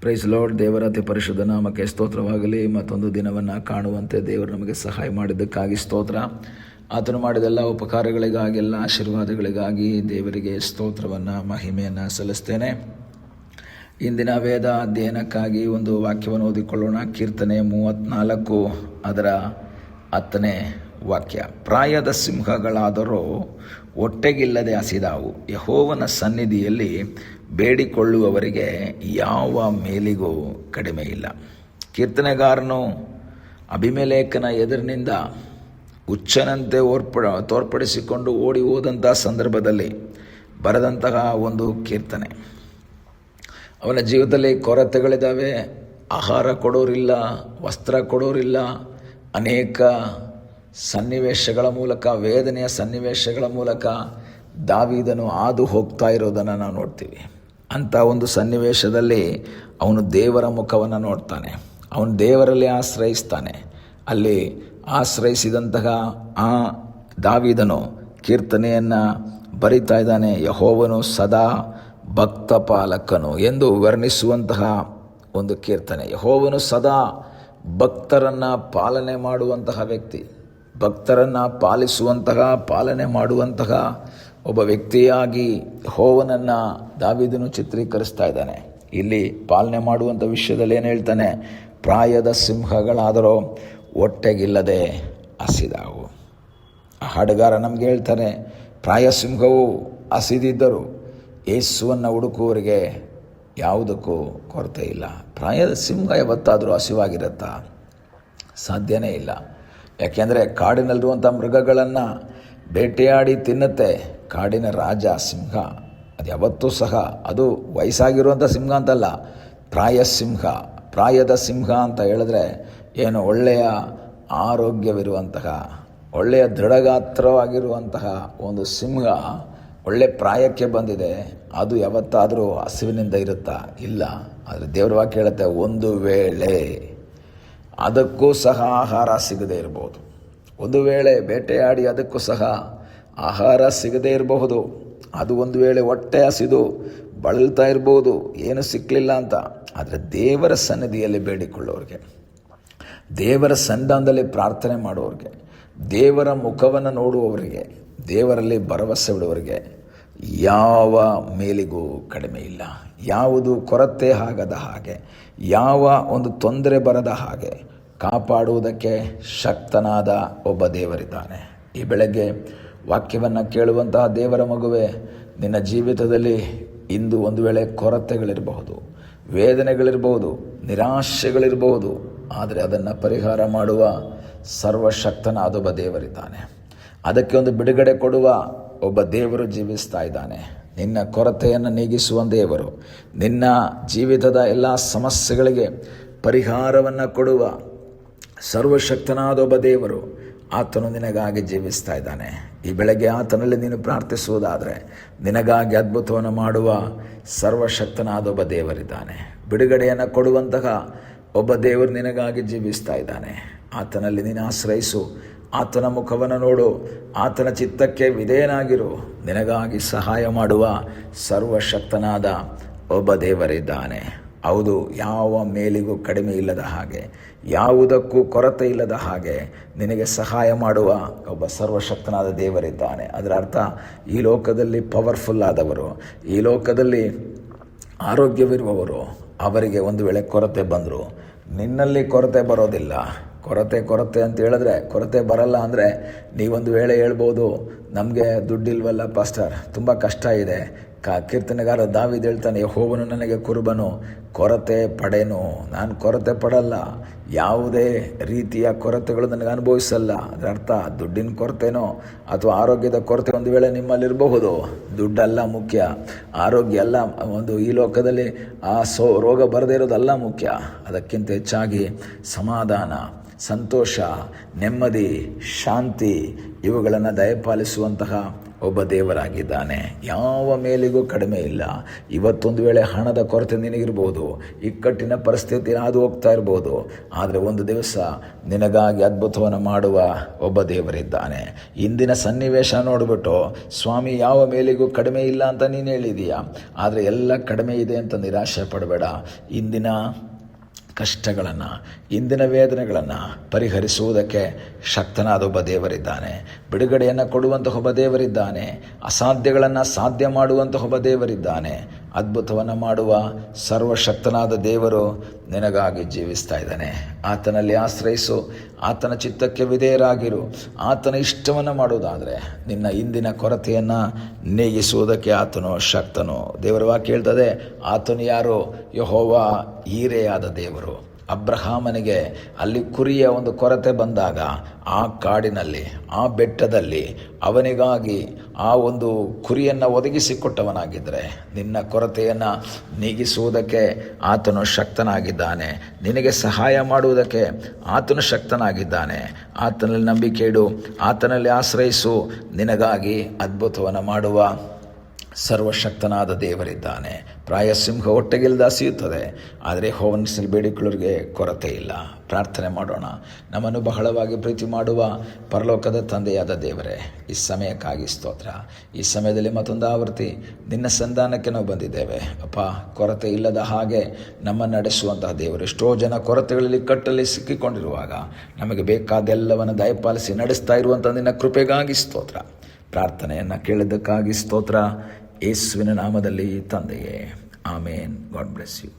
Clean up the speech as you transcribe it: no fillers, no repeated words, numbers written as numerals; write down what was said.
Price lord. ದೇವರ ಅತಿ ಪರಿಶುದ್ಧ ನಾಮಕ್ಕೆ ಸ್ತೋತ್ರವಾಗಲಿ. ಮತ್ತೊಂದು ದಿನವನ್ನು ಕಾಣುವಂತೆ ದೇವರು ನಮಗೆ ಸಹಾಯ ಮಾಡಿದ್ದಕ್ಕಾಗಿ ಸ್ತೋತ್ರ. ಆತನು ಮಾಡಿದೆಲ್ಲ ಉಪಕಾರಗಳಿಗಾಗಿ, ಎಲ್ಲ ಆಶೀರ್ವಾದಗಳಿಗಾಗಿ ದೇವರಿಗೆ ಸ್ತೋತ್ರವನ್ನು, ಮಹಿಮೆಯನ್ನು ಸಲ್ಲಿಸ್ತೇನೆ. ಇಂದಿನ ವೇದ ಅಧ್ಯಯನಕ್ಕಾಗಿ ಒಂದು ವಾಕ್ಯವನ್ನು ಓದಿಕೊಳ್ಳೋಣ. ಕೀರ್ತನೆ 34 ಅದರ 10ನೇ ವಾಕ್ಯ. ಪ್ರಾಯದ ಸಿಂಹಗಳಾದರೂ ಹೊಟ್ಟೆಗಿಲ್ಲದೆ ಹಸಿದಾವು, ಯೆಹೋವನ ಸನ್ನಿಧಿಯಲ್ಲಿ ಬೇಡಿಕೊಳ್ಳುವವರಿಗೆ ಯಾವ ಮೇಲಿಗೂ ಕಡಿಮೆ ಇಲ್ಲ. ಕೀರ್ತನೆಗಾರನು ಅಭಿಮೆಲೇಕನ ಎದುರಿನಿಂದ ಹುಚ್ಚನಂತೆ ತೋರ್ಪಡಿಸಿಕೊಂಡು ಓಡಿ ಹೋದಂಥ ಸಂದರ್ಭದಲ್ಲಿ ಬರೆದಂತಹ ಒಂದು ಕೀರ್ತನೆ. ಅವನ ಜೀವಿತದಲ್ಲಿ ಕೊರತೆಗಳಿದ್ದಾವೆ. ಆಹಾರ ಕೊಡೋರಿಲ್ಲ, ವಸ್ತ್ರ ಕೊಡೋರಿಲ್ಲ. ಅನೇಕ ಸನ್ನಿವೇಶಗಳ ಮೂಲಕ, ವೇದನೆಯ ಸನ್ನಿವೇಶಗಳ ಮೂಲಕ ದಾವೀದನು ಹಾದು ಹೋಗ್ತಾ ಇರೋದನ್ನು ನಾವು ನೋಡ್ತೀವಿ. ಅಂಥ ಒಂದು ಸನ್ನಿವೇಶದಲ್ಲಿ ಅವನು ದೇವರ ಮುಖವನ್ನು ನೋಡ್ತಾನೆ. ಅವನು ದೇವರಲ್ಲಿ ಆಶ್ರಯಿಸ್ತಾನೆ. ಅಲ್ಲಿ ಆಶ್ರಯಿಸಿದಂತಹ ಆ ದಾವೀದನು ಕೀರ್ತನೆಯನ್ನು ಬರಿತಾ ಇದ್ದಾನೆ. ಯೆಹೋವನು ಸದಾ ಭಕ್ತ ಪಾಲಕನು ಎಂದು ವರ್ಣಿಸುವಂತಹ ಒಂದು ಕೀರ್ತನೆ. ಯೆಹೋವನು ಸದಾ ಭಕ್ತರನ್ನು ಪಾಲನೆ ಮಾಡುವಂತಹ ವ್ಯಕ್ತಿ, ಭಕ್ತರನ್ನು ಪಾಲನೆ ಮಾಡುವಂತಹ ಒಬ್ಬ ವ್ಯಕ್ತಿಯಾಗಿ ಯೆಹೋವನನ್ನು ದಾವೀದನು ಚಿತ್ರೀಕರಿಸ್ತಾ ಇದ್ದಾನೆ. ಇಲ್ಲಿ ಪಾಲನೆ ಮಾಡುವಂಥ ವಿಷಯದಲ್ಲಿ ಏನು ಹೇಳ್ತಾನೆ? ಪ್ರಾಯದ ಸಿಂಹಗಳಾದರೂ ಹೊಟ್ಟೆಗಿಲ್ಲದೆ ಹಸಿದಾವು. ಆ ಹಾಡುಗಾರ ನಮಗೆ ಹೇಳ್ತಾನೆ, ಪ್ರಾಯ ಸಿಂಹವು ಹಸಿದಿದ್ದರು ಯೇಸುವನ್ನು ಹುಡುಕುವವರಿಗೆ ಯಾವುದಕ್ಕೂ ಕೊರತೆ ಇಲ್ಲ. ಪ್ರಾಯದ ಸಿಂಹ ಯಾವತ್ತಾದರೂ ಹಸಿವಾಗಿರುತ್ತಾ? ಸಾಧ್ಯನೇ ಇಲ್ಲ. ಯಾಕೆಂದರೆ ಕಾಡಿನಲ್ಲಿರುವಂಥ ಮೃಗಗಳನ್ನು ಬೇಟೆಯಾಡಿ ತಿನ್ನುತ್ತೆ. ಕಾಡಿನ ರಾಜ ಸಿಂಹ ಅದು ಯಾವತ್ತೂ ಸಹ, ಅದು ವಯಸ್ಸಾಗಿರುವಂಥ ಸಿಂಹ ಅಂತಲ್ಲ, ಪ್ರಾಯದ ಸಿಂಹ ಅಂತ ಹೇಳಿದ್ರೆ ಏನು, ಒಳ್ಳೆಯ ಆರೋಗ್ಯವಿರುವಂತಹ, ಒಳ್ಳೆಯ ದೃಢಗಾತ್ರವಾಗಿರುವಂತಹ ಒಂದು ಸಿಂಹ ಒಳ್ಳೆ ಪ್ರಾಯಕ್ಕೆ ಬಂದಿದೆ. ಅದು ಯಾವತ್ತಾದರೂ ಹಸಿವಿನಿಂದ ಇರುತ್ತಾ? ಇಲ್ಲ. ಆದರೆ ದೇವರ ವಾಕ್ಯ ಹೇಳುತ್ತೆ, ಒಂದು ವೇಳೆ ಅದಕ್ಕೂ ಸಹ ಆಹಾರ ಸಿಗದೇ ಇರಬಹುದು. ಒಂದು ವೇಳೆ ಬೇಟೆಯಾಡಿ ಅದಕ್ಕೂ ಸಹ ಆಹಾರ ಸಿಗದೇ ಇರಬಹುದು. ಅದು ಒಂದು ವೇಳೆ ಹೊಟ್ಟೆ ಹಸಿದು ಬಳಲ್ತಾ ಇರ್ಬೋದು, ಏನು ಸಿಕ್ಕಲಿಲ್ಲ ಅಂತ. ಆದರೆ ದೇವರ ಸನ್ನಿಧಿಯಲ್ಲಿ ಬೇಡಿಕೊಳ್ಳೋರಿಗೆ, ದೇವರ ಸನ್ನಿಧಾನದಲ್ಲಿ ಪ್ರಾರ್ಥನೆ ಮಾಡುವವರಿಗೆ, ದೇವರ ಮುಖವನ್ನು ನೋಡುವವರಿಗೆ, ದೇವರಲ್ಲಿ ಭರವಸೆ ಬಿಡುವವರಿಗೆ ಯಾವ ಮೇಲಿಗೂ ಕಡಿಮೆ ಇಲ್ಲ. ಯಾವುದು ಕೊರತೆ ಆಗದ ಹಾಗೆ, ಯಾವ ಒಂದು ತೊಂದರೆ ಬರದ ಹಾಗೆ ಕಾಪಾಡುವುದಕ್ಕೆ ಶಕ್ತನಾದ ಒಬ್ಬ ದೇವರಿದ್ದಾನೆ. ಈ ಬೆಳಗ್ಗೆ ವಾಕ್ಯವನ್ನು ಕೇಳುವಂತಹ ದೇವರ ಮಗುವೆ, ನಿನ್ನ ಜೀವಿತದಲ್ಲಿ ಇಂದು ಒಂದು ವೇಳೆ ಕೊರತೆಗಳಿರಬಹುದು, ವೇದನೆಗಳಿರಬಹುದು, ನಿರಾಶೆಗಳಿರಬಹುದು. ಆದರೆ ಅದನ್ನು ಪರಿಹಾರ ಮಾಡುವ ಸರ್ವಶಕ್ತನಾದ ಒಬ್ಬ ದೇವರಿದ್ದಾನೆ. ಅದಕ್ಕೆ ಒಂದು ಬಿಡುಗಡೆ ಕೊಡುವ ಒಬ್ಬ ದೇವರು ಜೀವಿಸ್ತಾ ಇದ್ದಾನೆ. ನಿನ್ನ ಕೊರತೆಯನ್ನು ನೀಗಿಸುವ ದೇವರು, ನಿನ್ನ ಜೀವಿತದ ಎಲ್ಲ ಸಮಸ್ಯೆಗಳಿಗೆ ಪರಿಹಾರವನ್ನು ಕೊಡುವ ಸರ್ವಶಕ್ತನಾದ ಒಬ್ಬ ದೇವರು, ಆತನು ನಿನಗಾಗಿ ಜೀವಿಸ್ತಾ ಇದ್ದಾನೆ. ಈ ಬೆಳಗ್ಗೆ ಆತನಲ್ಲಿ ನೀನು ಪ್ರಾರ್ಥಿಸುವುದಾದರೆ ನಿನಗಾಗಿ ಅದ್ಭುತವನ್ನು ಮಾಡುವ ಸರ್ವಶಕ್ತನಾದ ಒಬ್ಬ ದೇವರಿದ್ದಾನೆ. ಬಿಡುಗಡೆಯನ್ನು ಕೊಡುವಂತಹ ಒಬ್ಬ ದೇವರು ನಿನಗಾಗಿ ಜೀವಿಸ್ತಾ ಇದ್ದಾನೆ. ಆತನಲ್ಲಿ ನೀನು ಆಶ್ರಯಿಸು, ಆತನ ಮುಖವನ್ನು ನೋಡು, ಆತನ ಚಿತ್ತಕ್ಕೆ ವಿಧೇಯನಾಗಿರು. ನಿನಗಾಗಿ ಸಹಾಯ ಮಾಡುವ ಸರ್ವಶಕ್ತನಾದ ಒಬ್ಬ ದೇವರಿದ್ದಾನೆ. ಹೌದು, ಯಾವ ಮೇಲಿಗೂ ಕಡಿಮೆ ಇಲ್ಲದ ಹಾಗೆ, ಯಾವುದಕ್ಕೂ ಕೊರತೆ ಇಲ್ಲದ ಹಾಗೆ ನಿನಗೆ ಸಹಾಯ ಮಾಡುವ ಒಬ್ಬ ಸರ್ವಶಕ್ತನಾದ ದೇವರಿದ್ದಾನೆ. ಅದರ ಅರ್ಥ, ಈ ಲೋಕದಲ್ಲಿ ಪವರ್ಫುಲ್ ಆದವರು, ಈ ಲೋಕದಲ್ಲಿ ಆರೋಗ್ಯವಿರುವವರು, ಅವರಿಗೆ ಒಂದು ವೇಳೆ ಕೊರತೆ ಬಂದರು, ನಿನ್ನಲ್ಲಿ ಕೊರತೆ ಬರೋದಿಲ್ಲ. ಕೊರತೆ ಅಂತ ಹೇಳಿದ್ರೆ, ಕೊರತೆ ಬರಲ್ಲ ಅಂದರೆ ನೀವೊಂದು ವೇಳೆ ಹೇಳ್ಬೋದು, ನಮಗೆ ದುಡ್ಡಿಲ್ವಲ್ಲ ಪಾಸ್ಟರ್, ತುಂಬ ಕಷ್ಟ ಇದೆ. ಕೀರ್ತನೆಗಾರ ದಾವೀದ ಹೇಳ್ತಾನೆ, ಯೆಹೋವನು ನನಗೆ ಕುರುಬನು, ಕೊರತೆ ಪಡೆನು. ನಾನು ಕೊರತೆ ಪಡಲ್ಲ, ಯಾವುದೇ ರೀತಿಯ ಕೊರತೆಗಳು ನನಗೆ ಅನುಭವಿಸಲ್ಲ. ಅದರ ಅರ್ಥ, ದುಡ್ಡಿನ ಕೊರತೆನೋ ಅಥವಾ ಆರೋಗ್ಯದ ಕೊರತೆ ಒಂದು ವೇಳೆ ನಿಮ್ಮಲ್ಲಿರಬಹುದು. ದುಡ್ಡಲ್ಲ ಮುಖ್ಯ, ಆರೋಗ್ಯ ಅಲ್ಲ, ಒಂದು ಈ ಲೋಕದಲ್ಲಿ ರೋಗ ಬರದೇ ಇರೋದಲ್ಲ ಮುಖ್ಯ. ಅದಕ್ಕಿಂತ ಹೆಚ್ಚಾಗಿ ಸಮಾಧಾನ, ಸಂತೋಷ, ನೆಮ್ಮದಿ, ಶಾಂತಿ ಇವುಗಳನ್ನು ದಯಪಾಲಿಸುವಂತಹ ಒಬ್ಬ ದೇವರಾಗಿದ್ದಾನೆ. ಯಾವ ಮೇಲಿಗೂ ಕಡಿಮೆ ಇಲ್ಲ. ಇವತ್ತೊಂದು ವೇಳೆ ಹಣದ ಕೊರತೆ ನಿನಗಿರ್ಬೋದು, ಇಕ್ಕಟ್ಟಿನ ಪರಿಸ್ಥಿತಿ ಹಾದು ಹೋಗ್ತಾ ಇರ್ಬೋದು, ಆದರೆ ಒಂದು ದಿವಸ ನಿನಗಾಗಿ ಅದ್ಭುತವನ್ನು ಮಾಡುವ ಒಬ್ಬ ದೇವರಿದ್ದಾನೆ. ಇಂದಿನ ಸನ್ನಿವೇಶ ನೋಡಿಬಿಟ್ಟು ಸ್ವಾಮಿ ಯಾವ ಮೇಲಿಗೂ ಕಡಿಮೆ ಇಲ್ಲ ಅಂತ ನೀನು ಹೇಳಿದೀಯ, ಆದರೆ ಎಲ್ಲ ಕಡಿಮೆ ಇದೆ ಅಂತ ನಿರಾಶೆ ಪಡಬೇಡ. ಇಂದಿನ ಕಷ್ಟಗಳನ್ನು, ಇಂದಿನ ವೇದನೆಗಳನ್ನು ಪರಿಹರಿಸುವುದಕ್ಕೆ ಶಕ್ತನಾದ ಒಬ್ಬ ದೇವರಿದ್ದಾನೆ. ಬಿಡುಗಡೆಯನ್ನು ಕೊಡುವಂತಹ ಒಬ್ಬ ದೇವರಿದ್ದಾನೆ. ಅಸಾಧ್ಯಗಳನ್ನು ಸಾಧ್ಯ ಮಾಡುವಂತಹ ಒಬ್ಬ ದೇವರಿದ್ದಾನೆ. ಅದ್ಭುತವನ್ನು ಮಾಡುವ ಸರ್ವಶಕ್ತನಾದ ದೇವರು ನಿನಗಾಗಿ ಜೀವಿಸ್ತಾ ಇದ್ದಾನೆ. ಆತನಲ್ಲಿ ಆಶ್ರಯಿಸು, ಆತನ ಚಿತ್ತಕ್ಕೆ ವಿಧೇಯರಾಗಿರು. ಆತನ ಇಷ್ಟವನ್ನು ಮಾಡುವುದಾದರೆ ನಿನ್ನ ಇಂದಿನ ಕೊರತೆಯನ್ನು ನೀಗಿಸುವುದಕ್ಕೆ ಆತನು ಶಕ್ತನು. ದೇವರ ವಾಕ್ಯ ಹೇಳ್ತದೆ, ಆತನು ಯಾರು? ಯೆಹೋವ ಈರೆಯಾದ ದೇವರು. ಅಬ್ರಹಾಮನಿಗೆ ಅಲ್ಲಿ ಕುರಿಯ ಒಂದು ಕೊರತೆ ಬಂದಾಗ ಆ ಕಾಡಿನಲ್ಲಿ, ಆ ಬೆಟ್ಟದಲ್ಲಿ ಅವನಿಗಾಗಿ ಆ ಒಂದು ಕುರಿಯನ್ನು ಒದಗಿಸಿಕೊಟ್ಟವನಾಗಿದ್ದರೆ ನಿನ್ನ ಕೊರತೆಯನ್ನು ನೀಗಿಸುವುದಕ್ಕೆ ಆತನು ಶಕ್ತನಾಗಿದ್ದಾನೆ. ನಿನಗೆ ಸಹಾಯ ಮಾಡುವುದಕ್ಕೆ ಆತನು ಶಕ್ತನಾಗಿದ್ದಾನೆ. ಆತನಲ್ಲಿ ನಂಬಿಕೆ ಇಡು, ಆತನಲ್ಲಿ ಆಶ್ರಯಿಸು. ನಿನಗಾಗಿ ಅದ್ಭುತವನ್ನು ಮಾಡುವ ಸರ್ವಶಕ್ತನಾದ ದೇವರಿದ್ದಾನೆ. ಪ್ರಾಯ ಸಿಂಹ ಹೊಟ್ಟೆಗಿಲ್ದ ಹಸಿಯುತ್ತದೆ, ಆದರೆ ಯೆಹೋವನಲ್ಲಿ ಬೇಡಿಕೊಳ್ಳೋರಿಗೆ ಕೊರತೆ ಇಲ್ಲ. ಪ್ರಾರ್ಥನೆ ಮಾಡೋಣ. ನಮ್ಮನ್ನು ಬಹಳವಾಗಿ ಪ್ರೀತಿ ಮಾಡುವ ಪರಲೋಕದ ತಂದೆಯಾದ ದೇವರೇ, ಈ ಸಮಯಕ್ಕಾಗಿ ಸ್ತೋತ್ರ. ಈ ಸಮಯದಲ್ಲಿ ಮತ್ತೊಂದು ಆವೃತ್ತಿ ನಿನ್ನ ಸಂಧಾನಕ್ಕೆ ನಾವು ಬಂದಿದ್ದೇವೆ ಅಪ್ಪ. ಕೊರತೆ ಇಲ್ಲದ ಹಾಗೆ ನಮ್ಮನ್ನು ನಡೆಸುವಂತಹ ದೇವರು. ಎಷ್ಟೋ ಜನ ಕೊರತೆಗಳಲ್ಲಿ ಕಟ್ಟಲ್ಲಿ ಸಿಕ್ಕಿಕೊಂಡಿರುವಾಗ ನಮಗೆ ಬೇಕಾದೆಲ್ಲವನ್ನು ದಯಪಾಲಿಸಿ ನಡೆಸ್ತಾ ಇರುವಂಥ ನಿನ್ನ ಕೃಪೆಗಾಗಿ ಸ್ತೋತ್ರ. ಪ್ರಾರ್ಥನೆಯನ್ನು ಕೇಳಿದ್ದಕ್ಕಾಗಿ ಸ್ತೋತ್ರ. ಯೇಸುವಿನ ನಾಮದಲ್ಲಿ ತಂದೆಯೇ, ಆಮೇನ್. God bless you.